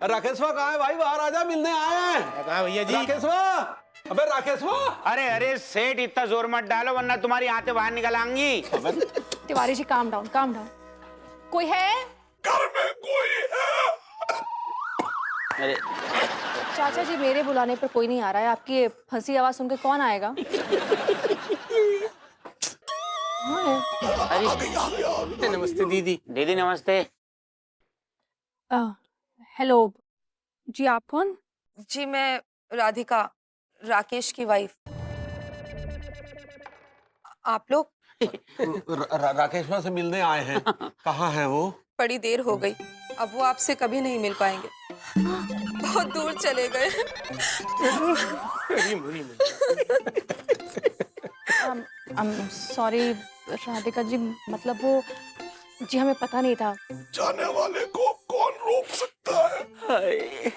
राकेशवा कहाँ है भाई? बाहर आजा, मिलने आए हैं। कहाँ भैया जी? राकेशवा, अबे राकेशवा। अरे अरे सेठ, इतना जोर मत डालो वरना तुम्हारी आंखें बाहर निकल आएंगी। Tiwari ji calm down, calm down. कोई है? घर में कोई है? अरे चाचा जी, मेरे बुलाने पर कोई नहीं आ रहा है। आपकी ये हंसी आवाज सुन के कौन आएगा? अरे नमस्ते दीदी। दीदी नमस्ते। हेलो जी, आप कौन? जी मैं राधिका, राकेश की वाइफ। आप लोग? राकेशवा से मिलने आए हैं। कहाँ है वो? बड़ी देर हो गई, अब वो आपसे कभी नहीं मिल पाएंगे। बहुत दूर चले गए। सॉरी राधिका जी, मतलब वो जी हमें पता नहीं था। जाने वाले को कौन रोक सकता है?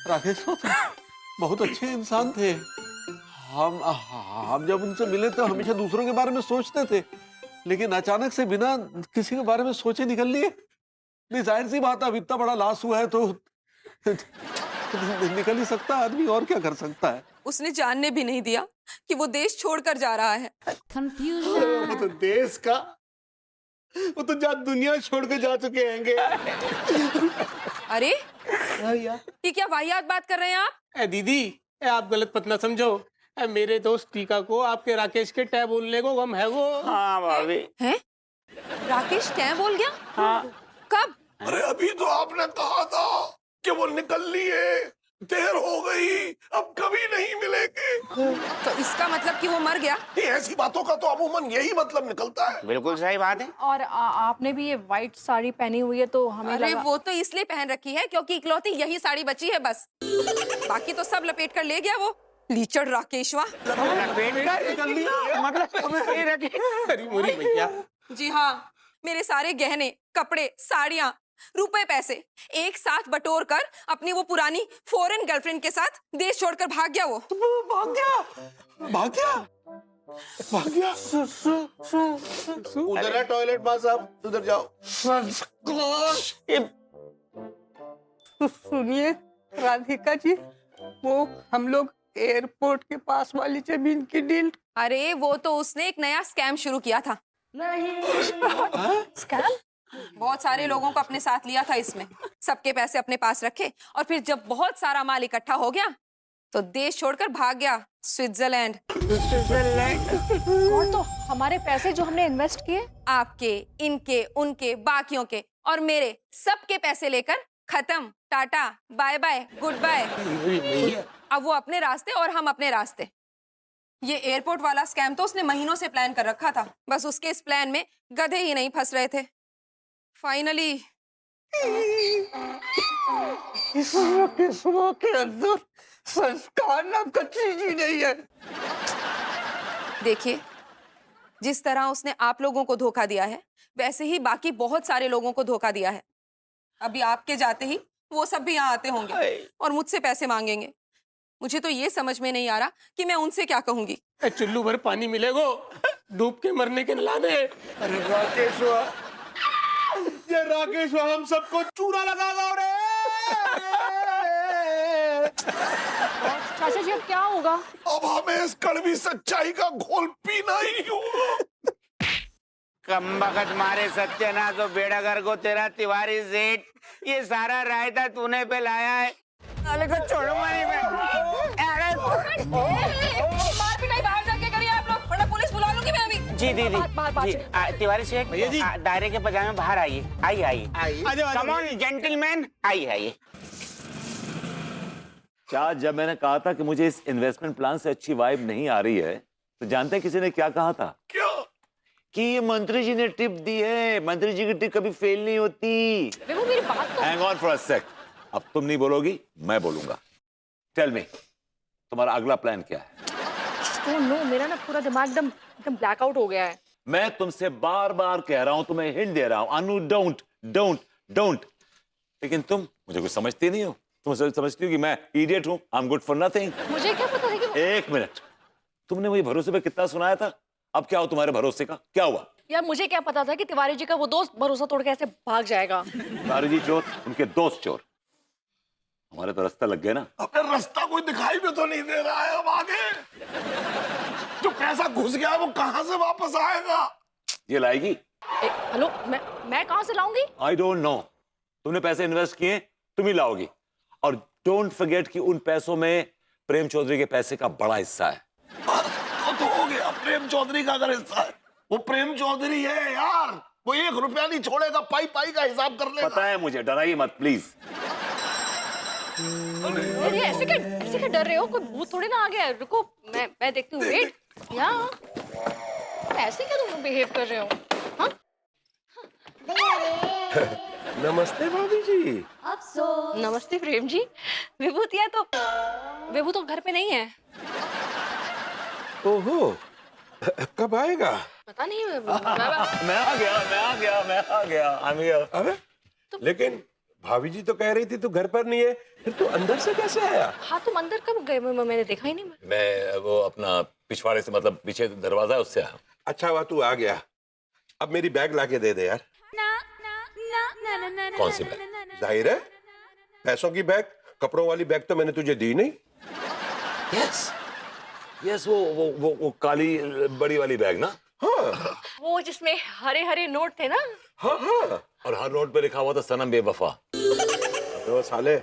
राकेशवा तो बहुत अच्छे इंसान थे। हम जब उनसे मिले तो हमेशा दूसरों के बारे में सोचते थे, लेकिन अचानक से बिना किसी के बारे में सोचे निकल लिए। नहीं, जाहिर सी बात है, अब इतना बड़ा लॉस हुआ है तो निकल ही सकता है आदमी, और क्या कर सकता है। उसने जानने भी नहीं दिया कि वो देश छोड़कर जा रहा है। वो तो देश का, वो तो जा दुनिया छोड़ के जा चुके हैंगे। अरे ये क्या वाहियात बात कर रहे हैं आप? दीदी, आप गलत मत ना समझो। मेरे दोस्त टीका को आपके राकेश के टै बोलने को गम है वो। हाँ भाभी। हैं? राकेश क्या बोल गया? हाँ। कब? अरे अभी तो आपने कहा था कि वो निकल लिए, देर हो गई, अब कभी नहीं मिलेंगे। तो इसका मतलब कि वो मर गया? ये ऐसी बातों का तो अमूमन यही मतलब निकलता है। बिल्कुल सही बात है। और आपने भी ये व्हाइट साड़ी पहनी हुई है तो हमें अरे लगा... वो तो इसलिए पहन रखी है क्योंकि इकलौती यही साड़ी बची है बस। बाकी तो सब लपेट कर ले गया वो लीचड़ राकेशवा। लपेट कर निकल लिया मतलब ये रखे। अरे मोरी भैया। जी हाँ, मेरे सारे गहने, कपड़े, साड़ियाँ, रुपए पैसे एक साथ बटोर कर अपनी वो पुरानी फॉरेन गर्लफ्रेंड के साथ देश छोड़कर भाग गया वो। भाग गया, भाग गया, भाग गया। उधर है टॉयलेट माँ साहब, उधर जाओ। सुनिए राधिका जी, वो हम लोग एयरपोर्ट के पास वाली जमीन की डील। अरे वो तो उसने एक नया स्कैम शुरू किया था। स्कैम? बहुत सारे लोगों को अपने साथ लिया था इसमें, सबके पैसे अपने पास रखे और फिर जब बहुत सारा माल इकट्ठा हो गया तो देश छोड़कर भाग गया स्विट्जरलैंड। और तो हमारे पैसे जो हमने इन्वेस्ट किए, आपके, इनके, उनके, बाकियों के और मेरे सबके पैसे लेकर खत्म, tata, bye bye, goodbye. अब वो अपने रास्ते और हम अपने रास्ते। ये एयरपोर्ट वाला स्कैम तो उसने महीनों से प्लान कर रखा था, बस उसके इस प्लान में गधे ही नहीं फंस रहे थे। फाइनली इस राकेशवा के अंदर संस्कार नाम का चीज ही नहीं है। देखिए, जिस तरह उसने आप लोगों को धोखा दिया है वैसे ही बाकी बहुत सारे लोगों को धोखा दिया है। अभी आपके जाते ही वो सब भी यहाँ आते होंगे और मुझसे पैसे मांगेंगे। मुझे तो ये समझ में नहीं आ रहा कि मैं उनसे क्या कहूंगी। चुल्लू भर पानी मिलेगो, डूब के मरने के नलाने। अरे राकेशवा, ये राकेशवा हम सबको चूरा लगागा रे। चाचा जी अब क्या होगा? अब हमें इस कड़वी सच्चाई का घोल पीना ही होगा। कमबख्त मारे सत्यानाश हो बेड़ागर को तेरा तिवारी सेठ, ये सारा रायता तूने पे लाया है। साले को छोड़ूंगा नहीं मैं। मार पिटाई बाहर जाके करिए आप लोग, वरना पुलिस बुला लूंगी मैं अभी। जी दीदी जी, तिवारी सेठ भैया जी। दायरे के पजामे बाहर आइए, आइए आइए। कम ऑन जेंटलमैन, आइए आइए। क्या जब मैंने कहा था कि मुझे इस इन्वेस्टमेंट प्लान से अच्छी वाइब नहीं आ रही है, तो जानते हैं किसी ने क्या कहा था? क्या? कि ये मंत्री जी ने टिप दी है। मंत्री जी की टिप कभी फेल नहीं होती। वो मेरी बात तो... हैंग ऑन फॉर अ सेक। अब तुम नहीं बोलोगी, मैं बोलूंगा। टेल मी, तुम्हारा अगला प्लान क्या है? नो, मेरा ना पूरा दिमाग एकदम ब्लैकआउट हो गया है। मैं तुमसे बार बार कह रहा हूं, तुम्हें हिंट दे रहा हूं, अनु डोंट डोंट डोंट, लेकिन तुम मुझे कुछ समझती नहीं हो। तुम समझती हो कि मैं इडियट हूं, I am good for nothing. मुझे क्या पता था कि एक मिनट, तुमने मुझे भरोसे पे कितना सुनाया था? अब क्या हो तुम्हारे भरोसे का? क्या हुआ? यार मुझे क्या पता था कि तिवारी जी का वो दोस्त भरोसा तोड़ के ऐसे भाग जाएगा। तिवारी जी चोर, उनके दोस्त चोर। हमारे तो रास्ता लग गया ना। अपने रास्ता कोई दिखाई भी तो नहीं दे रहा है अब आगे। जो पैसा घुस गया है वो कहां से वापस आएगा? ये लाएगी। हेलो, मैं कहाँ से लाऊंगी? आई डोंट नो, तुमने पैसे इन्वेस्ट किए, तुम ही लाओगी। और डोंट फॉरगेट कि उन पैसों में प्रेम चौधरी के पैसे का बड़ा हिस्सा है। तो हो गया, प्रेम चौधरी का अगर हिस्सा है, वो प्रेम चौधरी है यार, वो 1 रुपया नहीं छोड़ेगा, पाई पाई का हिसाब कर लेगा। पता है मुझे, डराइए मत प्लीज। अरे ऐसे क्या डर रहे हो? कोई भूत थोड़ी ना आ गया है। रुको, मैं देखती हूँ। वेट, यहाँ ऐसे क्या तुम बिहेव कर रहे हो? हाँ? नमस्ते भाभी जी। नमस्ते प्रेम जी। विभू तो घर पे नहीं है। ओहो, कब आएगा? पता नहीं। मैं आ गया। अबे लेकिन भाभी जी तो कह रही थी तू घर पर नहीं है, फिर तू अंदर से कैसे आया? हाँ, तुम अंदर कब गए? मैंने देखा ही नहीं। मैं वो अपना पिछवाड़े से, मतलब पीछे दरवाजा है, उससे आया। अच्छा हुआ तू आ गया। अब मेरी बैग लाके दे दे यार। कौन सी बैग? जाहिर है पैसों की बैग, कपड़ों वाली बैग तो मैंने तुझे दी नहीं। यस, वो काली बड़ी वाली बैग ना। हाँ वो जिसमें हरे हरे नोट थे ना। हाँ हाँ। और हर नोट पे लिखा हुआ था सनम बेवफा। तो साले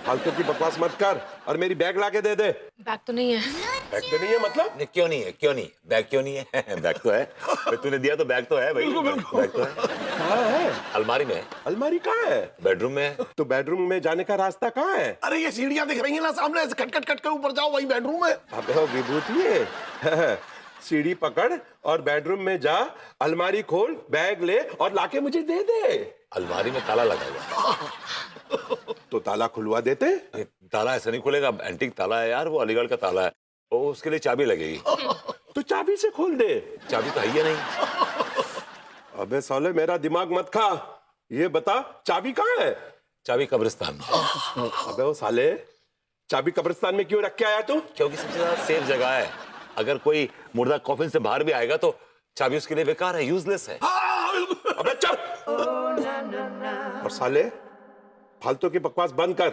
फालतू की बकवास मत कर और मेरी बैग लाके दे दे। बैग तो नहीं है। बैग तो नहीं है मतलब? नहीं, क्यों नहीं है? बैग क्यों नहीं है? बैग तो है भाई, तूने दिया तो बैग तो है भाई। बैग तो है। कहाँ है? अलमारी में है। अलमारी कहाँ है? बेडरूम में है। तो बेडरूम में जाने का रास्ता कहाँ है? अरे ये सीढ़ियाँ दिख रही है ना सामने, ऐसे खट खट खट के ऊपर जाओ, वही बेडरूम है। अबे वो विभूति है। सीढ़ी पकड़ और बेडरूम में जा, अलमारी खोल, बैग ले और लाके मुझे दे दे। अलमारी में ताला लगा हुआ। तो ताला खुलवा देते। ये ताला ऐसा नहीं खुलेगा, एंटीक ताला है यार, वो अलीगढ़ का ताला है, वो उसके लिए चाबी लगेगी। तो चाबी से खोल दे। चाबी तो है ही नहीं। अबे साले मेरा दिमाग मत खा, ये बता चाबी कहाँ है? चाबी कब्रिस्तान में। अबे वो साले चाबी कब्रिस्तान में क्यों रख के आया तू? क्योंकि सबसे ज्यादा सेफ जगह है। अगर कोई मुर्दा कॉफिन से बाहर भी आएगा तो चाबी उसके लिए बेकार है, यूजलेस है। अबे चल। और साले फालतू की बकवास बंद कर।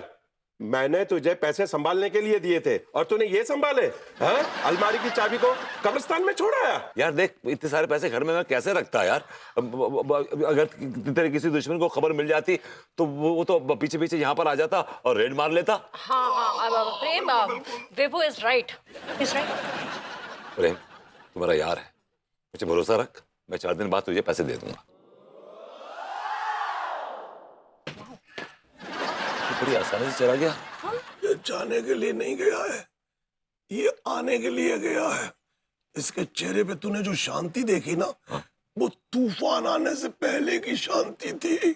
मैंने तुझे पैसे संभालने के लिए दिए थे और तूने ये संभाले? हाँ? अलमारी की चाबी को कब्रिस्तान में छोड़ाया? यार देख, इतने सारे पैसे घर में मैं कैसे रखता यार? अगर तेरे किसी दुश्मन को खबर मिल जाती तो वो तो पीछे पीछे यहाँ पर आ जाता और रेड मार लेता। हाँ, प्रेम, विभू इज राइट। प्रेम तुम्हारा यार है, मुझे भरोसा रख, मैं 4 दिन बाद तुझे पैसे दे दूंगा। बड़ी आसानी से चला गया। ये जाने के लिए नहीं गया है, ये आने के लिए गया है। इसके चेहरे पे तूने जो शांति देखी ना, वो तूफान आने से पहले की शांति थी।